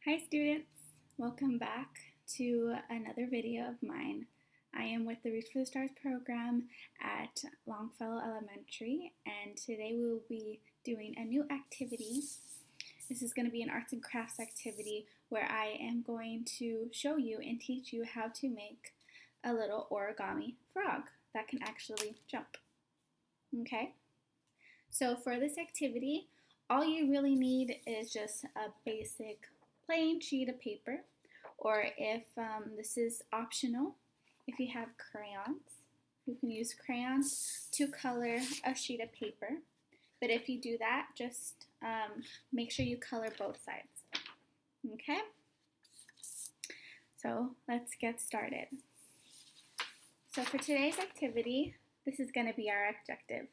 Hi students, welcome back to another video of mine. I am with the Reach for the Stars program at Longfellow Elementary, and today we will be doing a new activity. This is going to be an arts and crafts activity where I am going to show you and teach you how to make a little origami frog that can actually jump. Okay, so for this activity, all you really need is just a basic plain sheet of paper, or if this is optional, if you have crayons, you can use crayons to color a sheet of paper. But if you do that, just make sure you color both sides. Okay? So let's get started. So for today's activity, this is going to be our objective.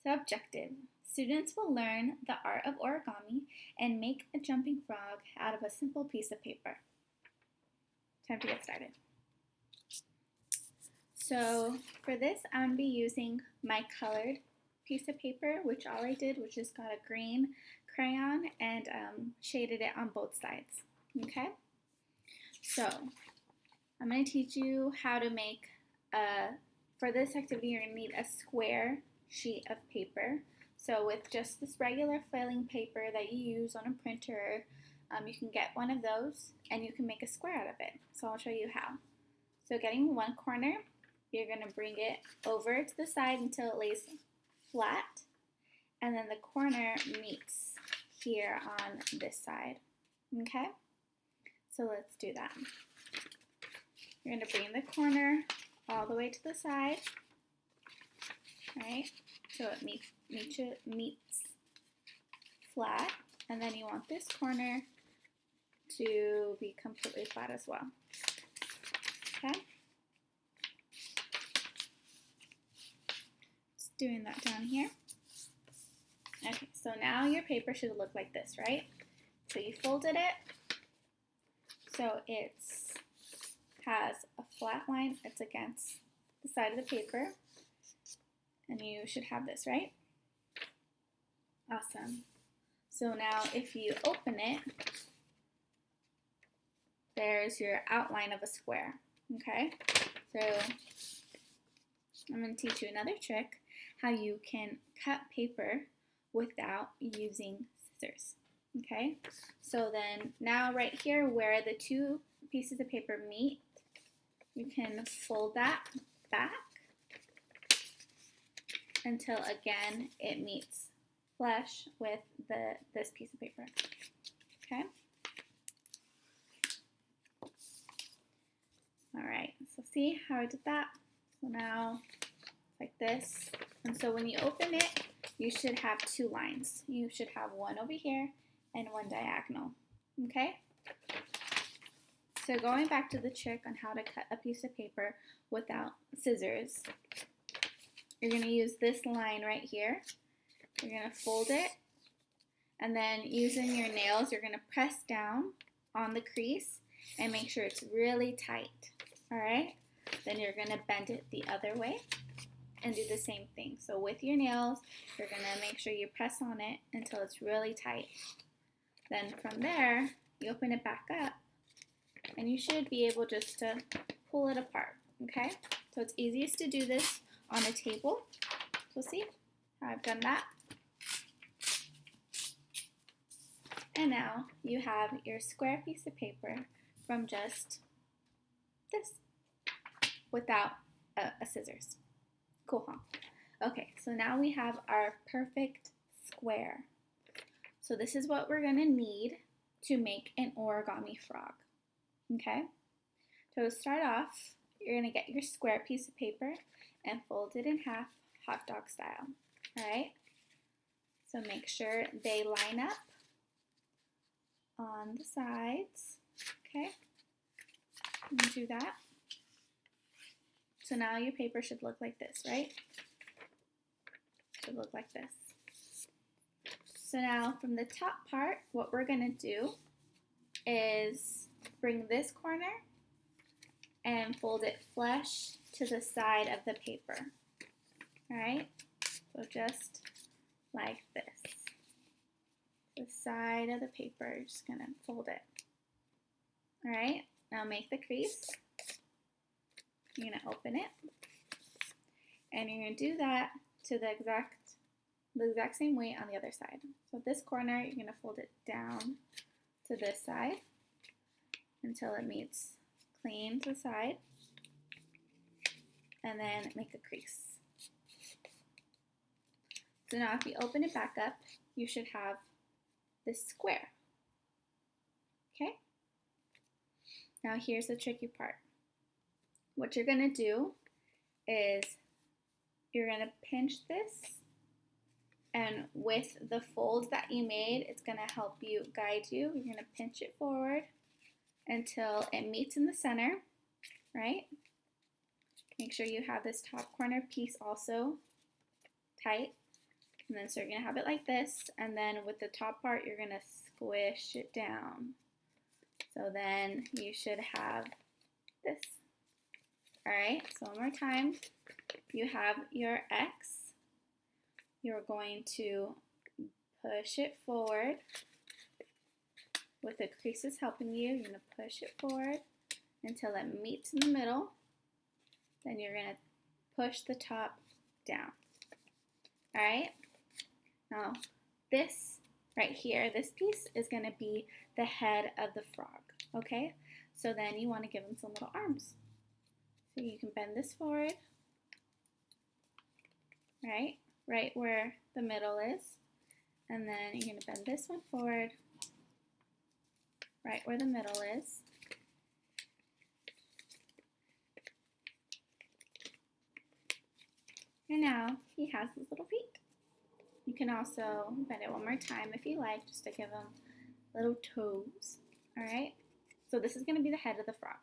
So objective. Students will learn the art of origami and make a jumping frog out of a simple piece of paper. Time to get started. So for this, I'm going to be using my colored piece of paper, which all I did was just got a green crayon and shaded it on both sides. Okay? So I'm going to teach you how to make, for this activity, you're going to need a square sheet of paper. So with just this regular foiling paper that you use on a printer, you can get one of those and you can make a square out of it. So I'll show you how. So getting one corner, you're going to bring it over to the side until it lays flat, and then the corner meets here on this side. Okay? So let's do that. You're going to bring the corner all the way to the side, right? So it meets flat, and then you want this corner to be completely flat as well. Okay? Just doing that down here. Okay, so now your paper should look like this, right? So you folded it, so it has a flat line that's against the side of the paper, and you should have this, right? Awesome. So now if you open it, there's your outline of a square. Okay? So I'm going to teach you another trick, how you can cut paper without using scissors. Okay? So then now right here where the two pieces of paper meet, you can fold that back until again it meets flush with this piece of paper. Okay? Alright, so see how I did that? So now like this. And so when you open it, you should have two lines. You should have one over here and one diagonal. Okay? So going back to the trick on how to cut a piece of paper without scissors, you're going to use this line right here. You're going to fold it, and then using your nails, you're going to press down on the crease and make sure it's really tight. Alright? Then you're going to bend it the other way and do the same thing. So with your nails, you're going to make sure you press on it until it's really tight. Then from there, you open it back up, and you should be able just to pull it apart. Okay? So it's easiest to do this on a table. So see how I've done that? And now you have your square piece of paper from just this without a scissors. Cool, huh? Okay, so now we have our perfect square. So this is what we're going to need to make an origami frog. Okay? So to start off, you're going to get your square piece of paper and fold it in half, hot dog style. Alright? So make sure they line up on the sides. Okay? And do that. So now your paper should look like this, right? Should look like this. So now from the top part, what we're going to do is bring this corner and fold it flush to the side of the paper. Alright? So just like this. The side of the paper, you're just going to fold it. All right, now make the crease. You're gonna open it, and you're gonna do that to the exact same way on the other side. So this corner, you're gonna fold it down to this side until it meets clean to the side, and then make a crease. So now if you open it back up, you should have this square. Okay? Now here's the tricky part. What you're gonna do is you're gonna pinch this, and with the folds that you made, it's gonna help you guide you. You're gonna pinch it forward until it meets in the center, right? Make sure you have this top corner piece also tight. And then so you're gonna have it like this, and then with the top part, you're gonna squish it down. So then you should have this. All right, so one more time. You have your X. You're going to push it forward with the creases helping you. You're gonna push it forward until it meets in the middle. Then you're gonna push the top down. All right, now this right here, this piece is gonna be the head of the frog, okay? So then you wanna give him some little arms. So you can bend this forward, right where the middle is. And then you're gonna bend this one forward, right where the middle is. And now he has his little feet. You can also bend it one more time if you like, just to give him little toes, all right? So this is gonna be the head of the frog.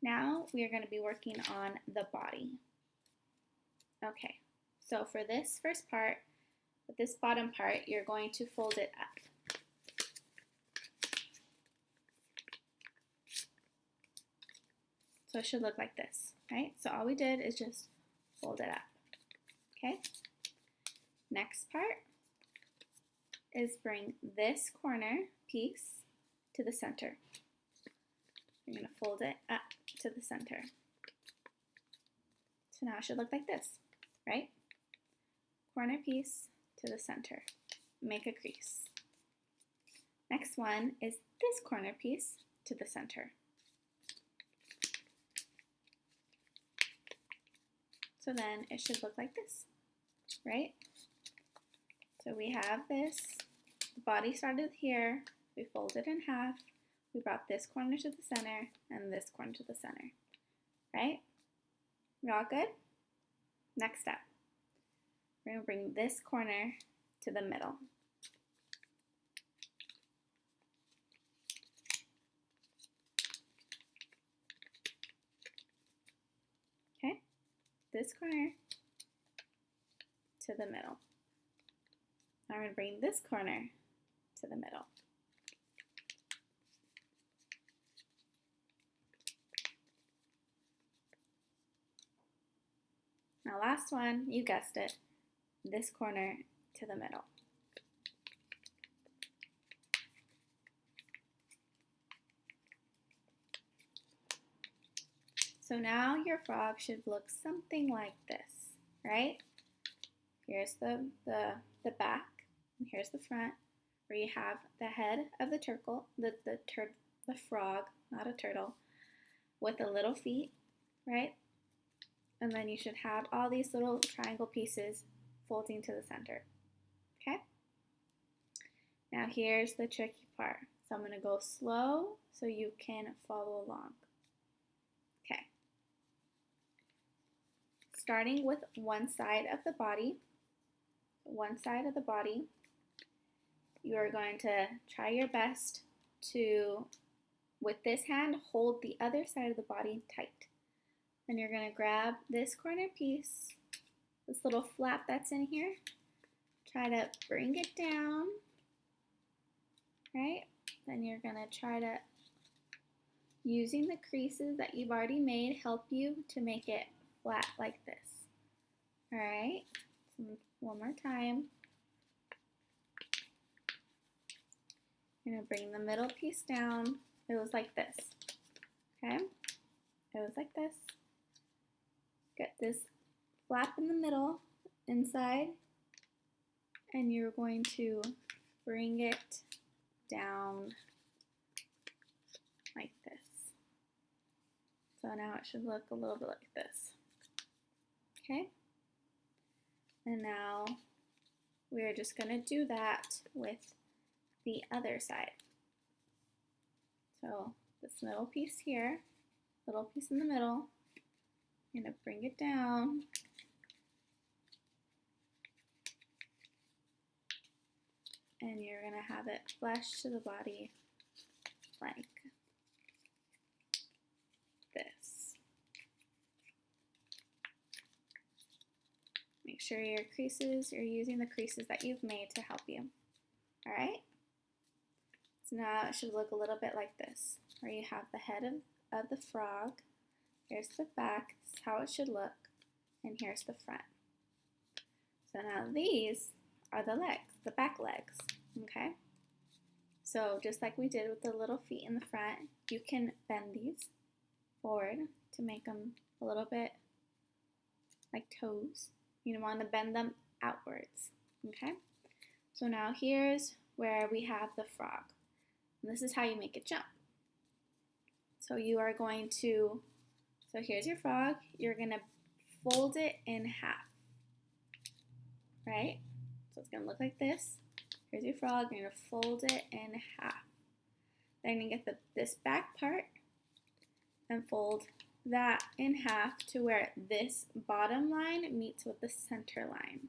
Now we are gonna be working on the body. Okay, so for this first part, with this bottom part, you're going to fold it up. So it should look like this, right? So all we did is just fold it up, okay? Next part is bring this corner piece to the center. You're gonna fold it up to the center. So now it should look like this, right? Corner piece to the center. Make a crease. Next one is this corner piece to the center. So then it should look like this, right? So we have this, the body started here, we folded in half, we brought this corner to the center and this corner to the center, right? We all good? Next step, we're gonna bring this corner to the middle. Okay, this corner to the middle. Now we're gonna bring this corner to the middle. Now last one, you guessed it, this corner to the middle. So now your frog should look something like this, right? Here's the back, and here's the front, where you have the head of the turtle, the frog, not a turtle, with the little feet, right? And then you should have all these little triangle pieces folding to the center, okay? Now here's the tricky part. So I'm gonna go slow so you can follow along. Okay. Starting with one side of the body, you are going to try your best to, with this hand, hold the other side of the body tight. Then you're gonna grab this corner piece, this little flap that's in here, try to bring it down, right? Then you're gonna try to, using the creases that you've already made, help you to make it flat like this. All right, so one more time. You're gonna bring the middle piece down, it was like this. Okay? It was like this. Get this flap in the middle inside, and you're going to bring it down like this. So now it should look a little bit like this. Okay? And now we're just going to do that with the other side. So this middle piece here, little piece in the middle, you're going to bring it down. And you're going to have it flush to the body like this. Make sure your creases, you're using the creases that you've made to help you. All right? So now it should look a little bit like this, where you have the head of the frog. Here's the back, this is how it should look, and here's the front. So now these are the legs, the back legs, okay? So just like we did with the little feet in the front, you can bend these forward to make them a little bit like toes. You want to bend them outwards, okay? So now here's where we have the frog. And this is how you make it jump. So you are going to, so here's your frog, you're going to fold it in half, right? So it's going to look like this. Here's your frog, you're going to fold it in half. Then you get this back part and fold that in half to where this bottom line meets with the center line.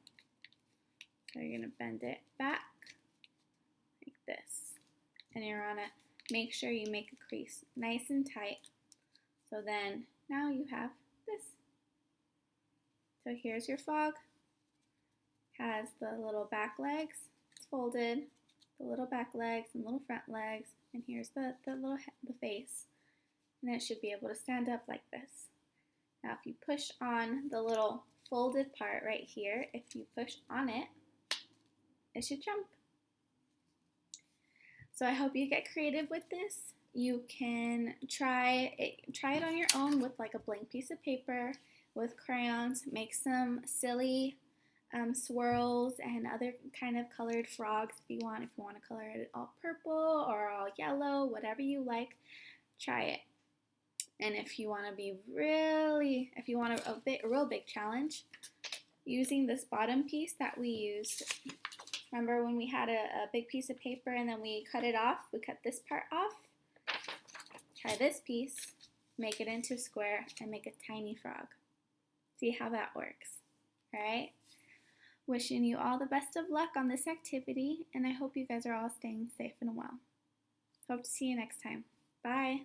So you're going to bend it back like this. And you're going to make sure you make a crease nice and tight. So then now you have this. So here's your frog. Has the little back legs. It's folded. The little back legs and little front legs. And here's the face. And it should be able to stand up like this. Now if you push on the little folded part right here, if you push on it, it should jump. So I hope you get creative with this. You can try it on your own with like a blank piece of paper, with crayons. Make some silly swirls and other kind of colored frogs if you want. If you want to color it all purple or all yellow, whatever you like, try it. And if you want to be if you want a real big challenge, using this bottom piece that we used. Remember when we had a big piece of paper and then we cut it off? We cut this part off. Try this piece, make it into a square, and make a tiny frog. See how that works. All right? Wishing you all the best of luck on this activity, and I hope you guys are all staying safe and well. Hope to see you next time. Bye.